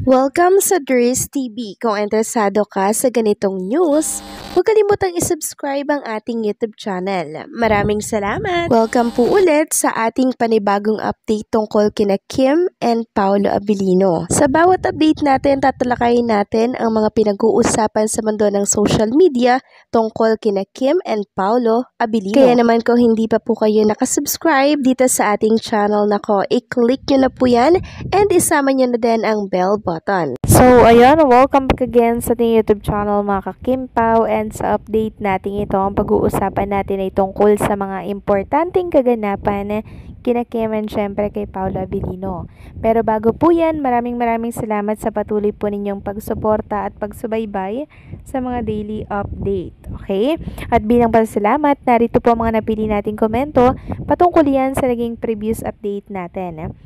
Welcome sa Dries TV. Kung interesado ka sa ganitong news, huwag kalimutang isubscribe ang ating YouTube channel. Maraming salamat! Welcome po ulit sa ating panibagong update tungkol kina Kim and Paolo Abilino. Sa bawat update natin, tatalakayin natin ang mga pinag-uusapan sa mundo ng social media tungkol kina Kim and Paolo Abilino. Kaya naman kung hindi pa po kayo nakasubscribe dito sa ating channel nako, i-click nyo na po yan and isama nyo na din ang bell button. So, ayun, welcome back again sa ating YouTube channel mga ka-Kimpaw, and sa update natin ito, ang pag-uusapan natin ay tungkol sa mga importanteng kaganapan kina Kim and syempre kay Paolo Abilino. Pero bago po yan, maraming salamat sa patuloy po ninyong pagsuporta at pagsubaybay sa mga daily update. Okay? At bilang pasalamat, narito po mga napili nating komento patungkol yan sa naging previous update natin.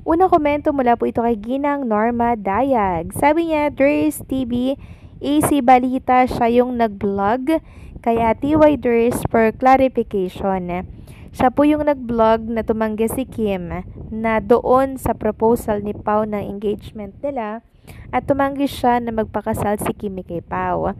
Unang komento mula po ito kay Ginang Norma Dayag. Sabi niya, Dries TV, AC Balita, siya yung nag-vlog kay TY Dries for clarification. Siya po yung nag-vlog na tumanggi si Kim na doon sa proposal ni Pao ng engagement nila at tumanggi siya na magpakasal si Kimi kay Pao.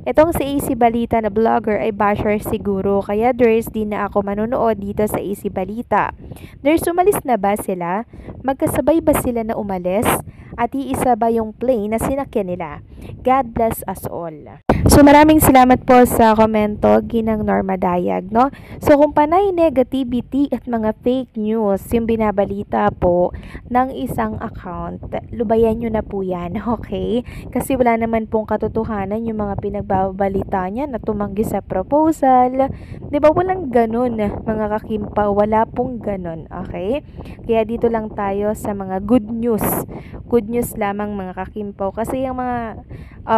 Itong si AC Balita na vlogger ay basher siguro, kaya Dries, di na ako manonood dito sa AC Balita. Dries, umalis na ba sila? Magkasabay ba sila na umalis? At iisa ba yung plane na sinakyan nila? God bless us all. So maraming salamat po sa komento, Ginang Norma Dayag, no? So kung panay negativity at mga fake news yung binabalita po ng isang account, lubayan nyo na po yan, okay? Kasi wala naman pong katotohanan yung mga pinagbabalita niya na tumanggi sa proposal. Diba walang ganun, mga ka-Kimpaw, wala pong ganun, okay? Kaya dito lang tayo sa mga good news. Good news lamang mga ka-Kimpaw, kasi yung mga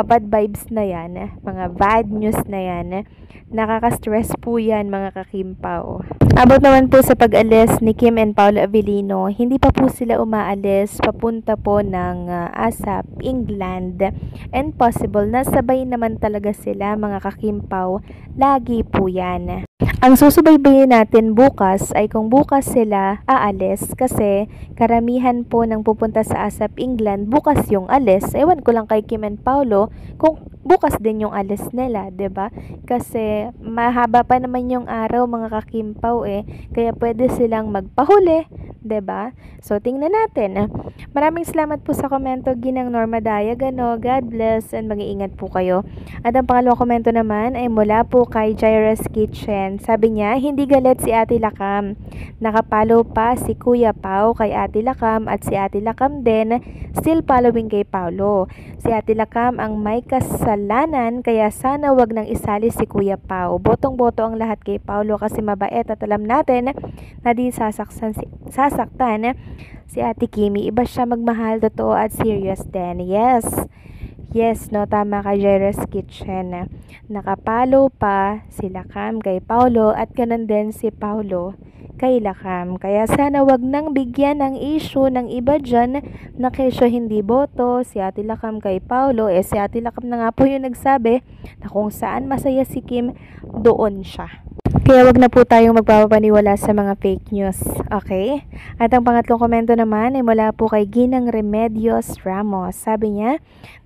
bad vibes na yan, mga bad news na yan, nakaka-stress po yan mga ka-Kimpaw. About naman po sa pag-alis ni Kim and Paolo Abilino, hindi pa po sila umaalis papunta po ng ASAP, England, and possible na sabay naman talaga sila mga ka-Kimpaw, lagi po yan. Ang susubaybayin natin bukas ay kung bukas sila aalis, kasi karamihan po ng pupunta sa ASAP England bukas yung alis. Ewan ko lang kay Kim and Paolo kung bukas din yung alis nila, 'di ba? Kasi mahaba pa naman yung araw mga ka-Kimpaw kaya pwede silang magpahuli, 'di ba? So tingnan natin. Maraming salamat po sa komento, Ginang Norma Dayag, God bless and mag-iingat po kayo. At ang pangalawang komento naman ay mula po kay Jairus Kitchen. Sabi niya, hindi galit si Ate Lakam. Nakapalo pa si Kuya Pao kay Ate Lakam at si Ate Lakam din still following kay Paolo. Si Ate Lakam ang may kasalanan, kaya sana wag nang isali si Kuya Pao. Botong-boto ang lahat kay Paolo kasi mabait at alam natin na di sasaktan si Ate Kimi. Iba siya magmahal, totoo at serious din. Yes, no, tama ka, Jairus Kitchen. Nakapalo pa si Lakam kay Paolo at ganun din si Paolo kay Lakam. Kaya sana wag nang bigyan ng issue ng iba dyan na kesyo hindi boto si Ate Lakam kay Paolo. Si Ate Lakam na nga po yung nagsabi na kung saan masaya si Kim, doon siya. Kaya wag na po tayong magpapaniwala sa mga fake news, okay? At ang pangatlong komento naman ay mula po kay Ginang Remedios Ramos. Sabi niya,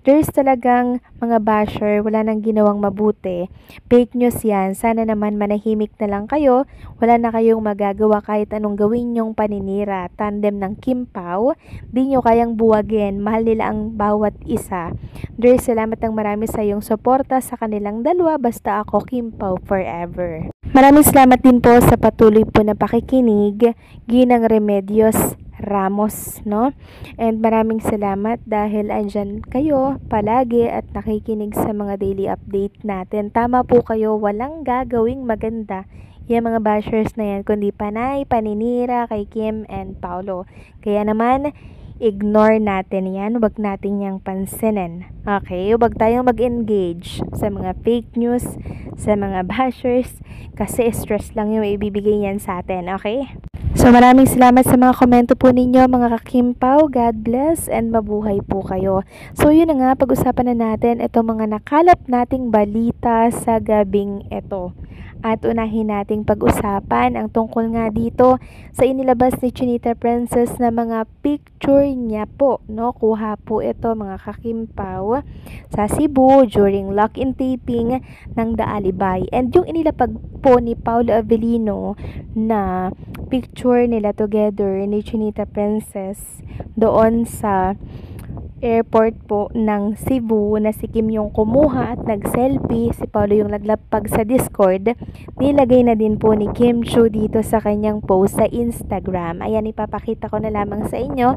there's talagang mga basher, wala nang ginawang mabuti. Fake news yan, sana naman manahimik na lang kayo. Wala na kayong magagawa kahit anong gawin nyong paninira. Tandem ng Kimpaw, di nyo kayang buwagin, mahal nila ang bawat isa. There's salamat ng marami sa iyong suporta sa kanilang dalawa, basta ako Kimpaw forever. Maraming salamat din po sa patuloy po na pakikinig, Ginang Remedios Ramos, no? And maraming salamat dahil andyan kayo palagi at nakikinig sa mga daily update natin. Tama po kayo, walang gagawing maganda yung mga bashers na yan, kundi panay paninira kay Kim and Paolo. Kaya naman, ignore natin yan, wag natin yang pansinin. Okay, wag tayong mag-engage sa mga fake news, sa mga bashers, kasi stress lang yung ibibigay yan sa atin, okay? So maraming salamat sa mga komento po ninyo mga ka-Kimpaw. God bless and mabuhay po kayo. So yun na nga, pag-usapan na natin itong mga nakalap nating balita sa gabing ito. At unahin nating pag-usapan ang tungkol nga dito sa inilabas ni Chinita Princess na mga picture niya po, no? Kuha po ito mga kakimpaw sa Cebu during lock-in taping ng The Alibay. And yung inilapag po ni Paolo Avellino na picture nila together ni Chinita Princess doon sa airport po ng Cebu na si Kim yung kumuha at nag-selfie, si Paolo yung naglapag sa Discord, nilagay na din po ni Kim Chiu dito sa kanyang post sa Instagram. Ayan, ipapakita ko na lamang sa inyo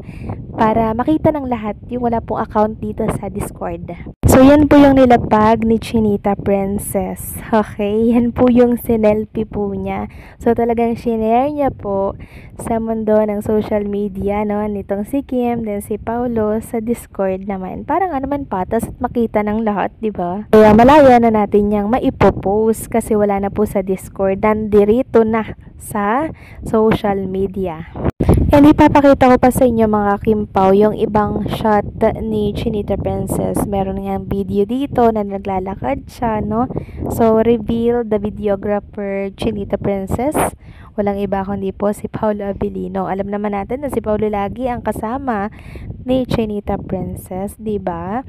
para makita ng lahat yung wala pong account dito sa Discord. So, yan po yung nilapag ni Chinita Princess. Okay, yan po yung sinelfie po niya. So, talagang shinare niya po sa mundo ng social media, no? Nitong si Kim, then si Paolo sa Discord naman. Parang naman patas at makita ng lahat, di ba? Kaya malaya na natin yang maipopost kasi wala na po sa Discord. Nandirito na sa social media. And ipapakita ko pa sa inyo mga Kimpaw yung ibang shot ni Chinita Princess. Meron nga video dito na naglalakad siya, no? So, reveal the videographer Chinita Princess. Walang iba kundi po si Paolo Avellino. Alam naman natin na si Paolo lagi ang kasama ni Chinita Princess, diba?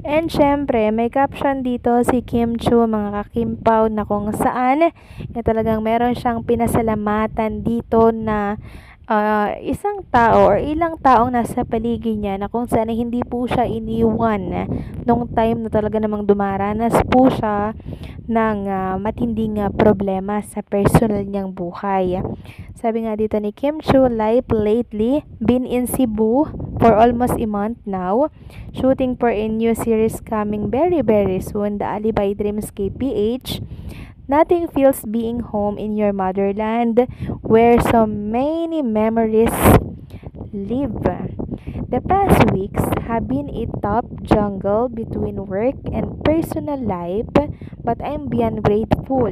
And syempre, may caption dito si Kim Chiu, mga kakimpaw, na kung saan talagang meron siyang pinasalamatan dito na isang tao or ilang taong nasa paligid niya na kung saan hindi po siya iniwan nung time na talaga namang dumaranas po siya ng matinding problema sa personal niyang buhay. Sabi nga dito ni Kim Chiu, life lately been in Cebu for almost a month now, shooting for a new series coming very very soon, The Alibay Dreamscape PH. Nothing feels being home in your motherland where so many memories live. The past weeks have been a tough jungle between work and personal life, but I'm beyond grateful.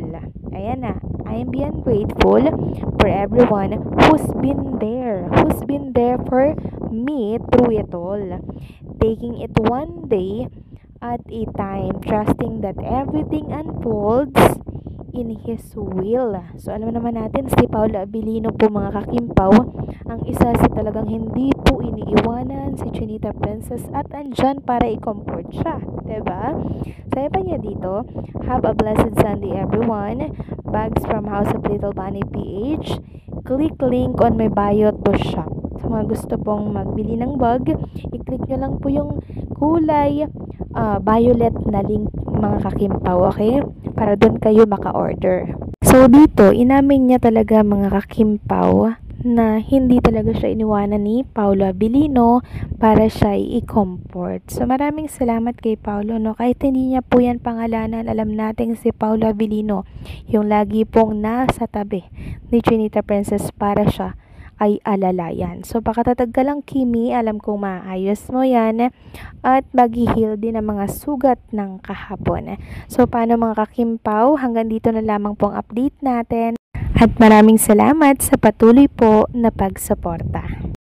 Ayan na, I'm beyond grateful for everyone who's been there for me through it all. Taking it one day at a time, trusting that everything unfolds in His will. So, alam naman natin, si Paolo Avellino po mga kakimpaw, ang isa si talagang hindi po iniiwanan si Chinita Princess at andyan para i-comfort siya. Diba? Sabi pa niya dito, have a blessed Sunday everyone. Bags from House of Little Bunny PH. Click link on my bio to shop. Sa mga gusto pong magbili ng bag, i-click nyo lang po yung kulay violet na link mga kakimpaw, okay? Para doon kayo maka-order. So, dito, inamin niya talaga mga kakimpaw na hindi talaga siya iniwanan ni Paolo Avellino para siya i-comfort. So, maraming salamat kay Paolo, no? Kahit hindi niya po yan pangalanan, alam natin si Paolo Avellino, yung lagi pong nasa tabi ni Chinita Princess para siya ay alalayan. So, pakatatag ka lang, Kimi. Alam kong maayos mo yan. At mag-heal din ang mga sugat ng kahapon. So, paano mga kakimpaw? Hanggang dito na lamang pong update natin. At maraming salamat sa patuloy po na pagsuporta.